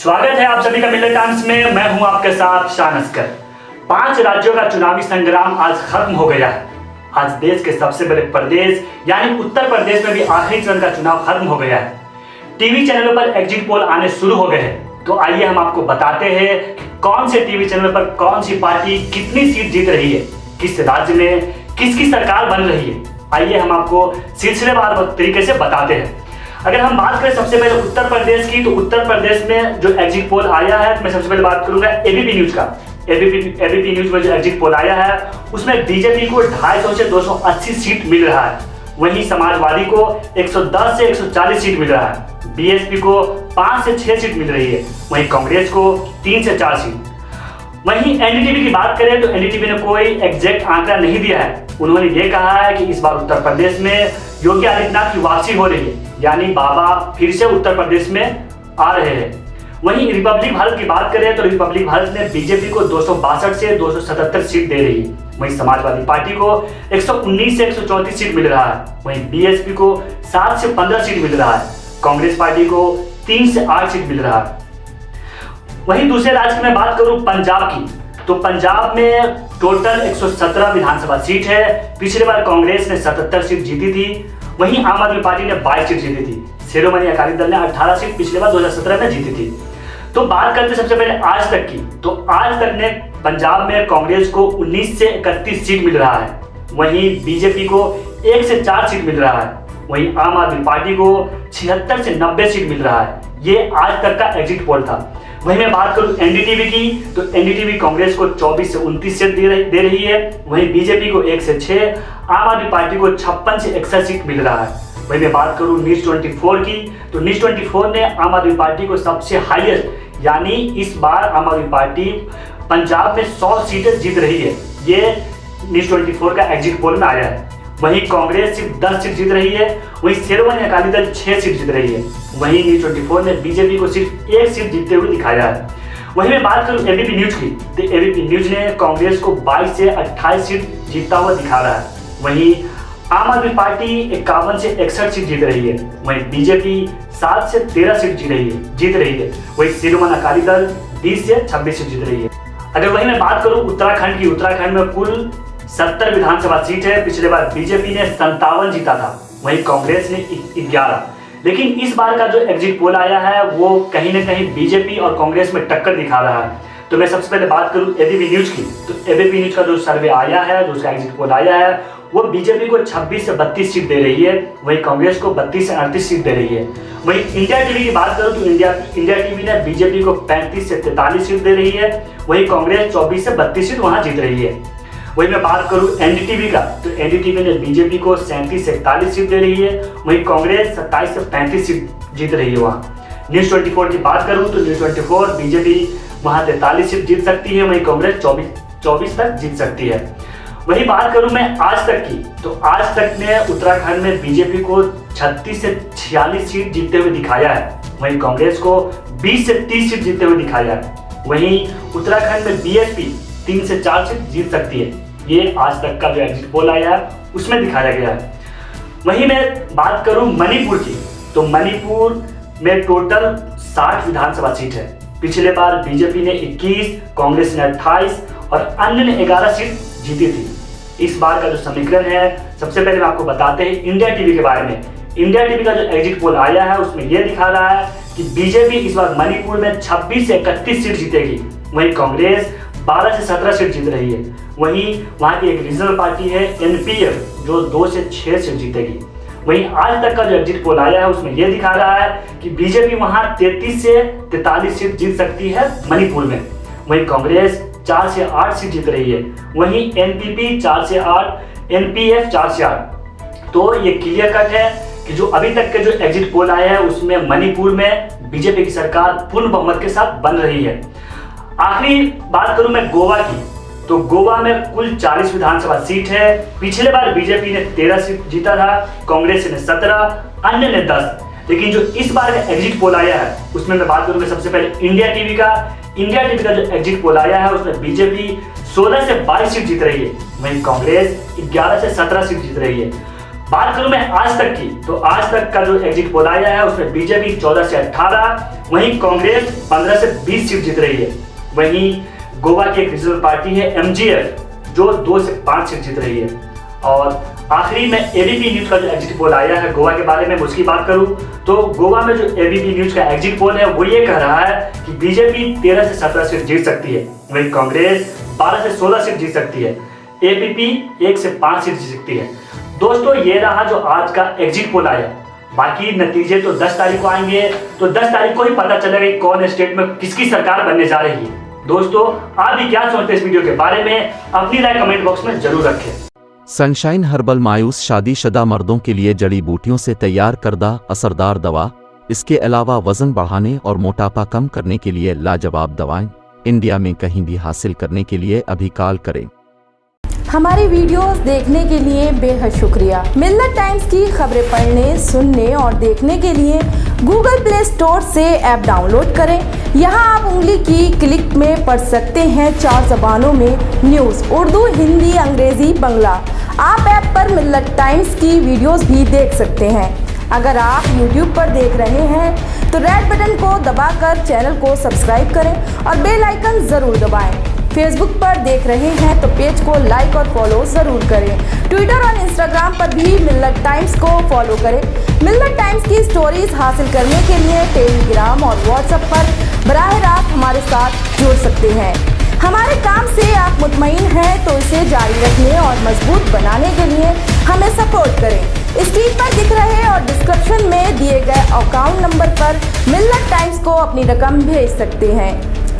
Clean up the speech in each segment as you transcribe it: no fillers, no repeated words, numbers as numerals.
स्वागत है आप सभी का मिलेट टाइम्स में। मैं हूं आपके साथ शान अस्कर। 5 राज्यों का चुनावी संग्राम आज खत्म हो गया है। आज देश के सबसे बड़े प्रदेश यानी उत्तर प्रदेश में भी आखिरी चरण का चुनाव खत्म हो गया है। टीवी चैनलों पर एग्जिट पोल आने शुरू हो गए हैं। तो आइए हम आपको बताते हैं कि कौन से टीवी चैनल पर कौन सी पार्टी कितनी सीट जीत रही है, किस राज्य में किसकी सरकार बन रही है। आइए हम आपको सिलसिलेवार तरीके से बताते हैं। अगर हम बात करें सबसे पहले उत्तर प्रदेश की, तो उत्तर प्रदेश में जो एग्जिट पोल आया है, तो मैं सबसे पहले बात करूंगा एबीपी न्यूज का। एबीपी न्यूज में जो एग्जिट पोल आया है उसमें बीजेपी को 250 से 280 सीट मिल रहा है। वहीं समाजवादी को 110 से 140 सीट मिल रहा है। बीएसपी को 5 से 6 सीट मिल रही है। वहीं कांग्रेस को 3 से 4 सीट। वहीं एनडीटीवी की बात करें तो एनडीटीवी ने कोई एग्जैक्ट आंकड़ा नहीं दिया है। उन्होंने ये कहा है कि इस बार उत्तर प्रदेश में योगी आदित्यनाथ की वापसी हो रही है, यानी बाबा फिर से उत्तर प्रदेश में आ रहे हैं। वहीं रिपब्लिक भारत की बात करें तो रिपब्लिक भारत ने बीजेपी को 262 से 277 सीट दे रही है। वहीं समाजवादी पार्टी को 119 से 134 सीट मिल रहा है। वहीं बीएसपी को 7 से 15 सीट मिल रहा है। कांग्रेस पार्टी को 3 से 8 सीट मिल रहा है। वहीं दूसरे राज्य की मैं बात करूं पंजाब की, तो पंजाब में टोटल 117 विधानसभा सीट है। पिछले बार कांग्रेस ने 77 सीट जीती थी। वहीं आम आदमी पार्टी ने 22 सीट जीती थी। शिरोमणि अकाली दल ने 18 सीट पिछले बार 2017 में जीती थी। तो बात करते सबसे पहले आज तक की, तो आज तक ने पंजाब में कांग्रेस को 19 से 31 सीट मिल रहा है। वहीं बीजेपी को 1 से 4 सीट मिल रहा है। वहीं आम आदमी पार्टी को 76 से 90 सीट मिल रहा है। ये आज तक का एग्जिट पोल था। वहीं मैं बात करूं एनडीटीवी की, तो एनडीटीवी कांग्रेस को 24 से 29 सीट दे रही है। वहीं बीजेपी को 1 से 6, आम आदमी पार्टी को 56 से 61 सीट मिल रहा है। वहीं मैं बात करूं न्यूज 24 की, तो न्यूज 24 ने आम आदमी पार्टी को सबसे हाईएस्ट, यानी इस बार आम आदमी पार्टी पंजाब में 100 सीटें जीत रही है। ये न्यूज 24 का एग्जिट पोल में आया है। वहीं कांग्रेस सिर्फ 10 सीट जीत रही है। वहीं शिरोमणि अकाली दल 6 सीट जीत रही है। वहीं न्यूज 24 ने बीजेपी को सिर्फ 1 सीट जीतते हुए दिखाया है। वहीं मैं बात करूं एबीपी न्यूज की, तो एबीपी न्यूज ने कांग्रेस को 22 से 28 सीट जीतता हुआ दिखा रहा है। वहीं आम आदमी पार्टी 51 से 61 सीट जीत रही है। वहीं बीजेपी 7 से 13 सीट जीत रही है। वहीं शिरोमणि अकाली दल 20 से 26 सीट जीत रही है। अगर वहीं मैं बात करूं उत्तराखंड की, उत्तराखंड में कुल 70 विधानसभा सीट है। पिछले बार बीजेपी ने 57 जीता था। वहीं कांग्रेस ने 11। लेकिन इस बार का जो एग्जिट पोल आया है वो कहीं ना कहीं बीजेपी और कांग्रेस में टक्कर दिखा रहा है। तो मैं सबसे पहले बात करूं एबीपी न्यूज की, तो एबीपी न्यूज का जो सर्वे आया है, जो उसका एग्जिट पोल आया है, वो बीजेपी को 26 से 32 सीट दे रही है। वहीं कांग्रेस को 32 से 38 सीट दे रही है। वहीं इंडिया टीवी की बात करूं तो इंडिया टीवी ने बीजेपी को 35 से 43 सीट दे रही है। वहीं कांग्रेस 24 से 32 सीट वहां जीत रही है। वहीं मैं बात करूं एनडीटीवी का, तो एनडीटीवी ने बीजेपी को 37 से 41 सीट दे रही है। वहीं कांग्रेस 27 से 35 सीट जीत रही है वहाँ। न्यूज 24 की बात करूं तो न्यूज 24 बीजेपी वहाँ 43 सीट जीत सकती है। वहीं कांग्रेस 24 तक जीत सकती है। वहीं बात करूं मैं आज तक की, तो आज तक ने उत्तराखंड में बीजेपी को 36 से 46 सीट जीतते हुए दिखाया है। वहीं कांग्रेस को 20 से 30 सीट जीतते हुए दिखाया है। वहीं उत्तराखंड में बीएसपी 3 से 4 सीट जीत सकती है। ये आज तक का जो एग्जिट पोल आया है उसमें दिखाया गया है। वहीं मैं बात करूं मणिपुर की, तो मणिपुर में टोटल 60 विधानसभा सीट है। पिछले बार बीजेपी ने 21, कांग्रेस ने 28 और अन्य ने 11 सीट जीती थी। इस बार का जो समीकरण है, सबसे पहले मैं आपको बताते हैं इंडिया टीवी के बारे में। इंडिया टीवी का जो एग्जिट पोल आया है उसमें यह दिखा रहा है कि बीजेपी इस बार मणिपुर में 26 से 31 सीट जीतेगी। वहीं कांग्रेस 12 से 17 सीट जीत रही है। वहीं वहां की एक रीजनल पार्टी है एनपीएफ, जो 2 से 6 सीट जीतेगी। वहीं आज तक का जो एग्जिट पोल आया है उसमें यह दिखा रहा है कि बीजेपी वहां 33 से 43 सीट जीत सकती है मणिपुर में। वहीं कांग्रेस 4 से 8 सीट जीत रही है। वहीं एनपीपी 4 से 8, एनपीएफ 4 से 8। तो ये क्लियर कट है कि जो अभी तक के जो एग्जिट पोल आया है उसमें मणिपुर में बीजेपी की सरकार पूर्ण बहुमत के साथ बन रही है। आखिरी बात करूं मैं गोवा की, तो गोवा में कुल 40 विधानसभा सीट है। पिछले बार बीजेपी ने 13 सीट जीता था, कांग्रेस ने 17, अन्य ने 10। लेकिन जो इस बार का एग्जिट पोल आया है उसमें मैं बात करूंगा सबसे पहले इंडिया टीवी का। इंडिया टीवी का जो एग्जिट पोल आया है उसमें बीजेपी 16 से 22 सीट जीत रही है। वहीं कांग्रेस 11 से 17 सीट जीत रही है। बात करूं मैं आज तक की, तो आज तक का जो एग्जिट पोल आया है उसमें बीजेपी 14 से 18, वहीं कांग्रेस 15 से 20 सीट जीत रही है। वहीं गोवा की एक रीजनल पार्टी है एमजीएफ जो 2 से 5 सीट जीत रही है। और आखिरी में एबीपी न्यूज का जो एग्जिट पोल आया है गोवा के बारे में उसकी बात करूं तो गोवा में जो एबीपी न्यूज का एग्जिट पोल है वो ये कह रहा है कि बीजेपी 13 से 17 सीट जीत सकती है, वहीं कांग्रेस 12 से 16 सीट जीत सकती है, एपीपी 1 से 5 सीट जीत सकती है। दोस्तों ये रहा जो आज का एग्जिट पोल आया। बाकी नतीजे तो 10 तारीख को आएंगे, तो 10 तारीख को ही पता चलेगा कि कौन स्टेट में किसकी सरकार बनने जा रही है। दोस्तों आप भी क्या सोचते हैं इस वीडियो के बारे में, अपनी राय कमेंट बॉक्स में जरूर रखें। सनशाइन हर्बल मायूस शादीशुदा मर्दों के लिए जड़ी बूटियों से तैयार करदा असरदार दवा। इसके अलावा वजन बढ़ाने और मोटापा कम करने के लिए लाजवाब दवाएं इंडिया में कहीं भी हासिल करने के लिए अभी कॉल करें। हमारी वीडियोस देखने के लिए बेहद शुक्रिया। मिल्लत टाइम्स की खबरें पढ़ने, सुनने और देखने के लिए गूगल प्ले स्टोर से ऐप डाउनलोड करें। यहां आप उंगली की क्लिक में पढ़ सकते हैं 4 ज़बानों में न्यूज़, उर्दू, हिंदी, अंग्रेज़ी, बांग्ला। आप ऐप पर मिल्लत टाइम्स की वीडियोस भी देख सकते हैं। अगर आप YouTube पर देख रहे हैं तो रेड बटन को दबाकर चैनल को सब्सक्राइब करें और बेल आइकन ज़रूर दबाएं। फेसबुक पर देख रहे हैं तो पेज को लाइक और फॉलो ज़रूर करें। ट्विटर और इंस्टाग्राम पर भी मिल्लत टाइम्स को फॉलो करें। मिल्लत टाइम्स की स्टोरीज हासिल करने के लिए टेलीग्राम और व्हाट्सएप पर बराह रास्त हमारे साथ जुड़ सकते हैं। हमारे काम से आप मुतमईन हैं तो इसे जारी रखने और मजबूत बनाने के लिए हमें सपोर्ट करें। स्क्रीन पर दिख रहे और डिस्क्रिप्शन में दिए गए अकाउंट नंबर पर मिल्लत टाइम्स को अपनी रकम भेज सकते हैं।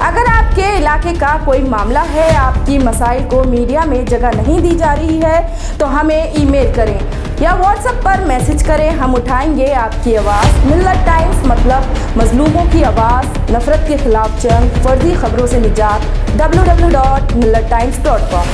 अगर आपके इलाके का कोई मामला है, आपकी मसाइल को मीडिया में जगह नहीं दी जा रही है तो हमें ईमेल करें या व्हाट्सएप पर मैसेज करें, हम उठाएंगे आपकी आवाज़। मिल्लत टाइम्स मतलब मजलूमों की आवाज़, नफरत के खिलाफ जंग, फर्जी खबरों से निजात। www.millattimes.com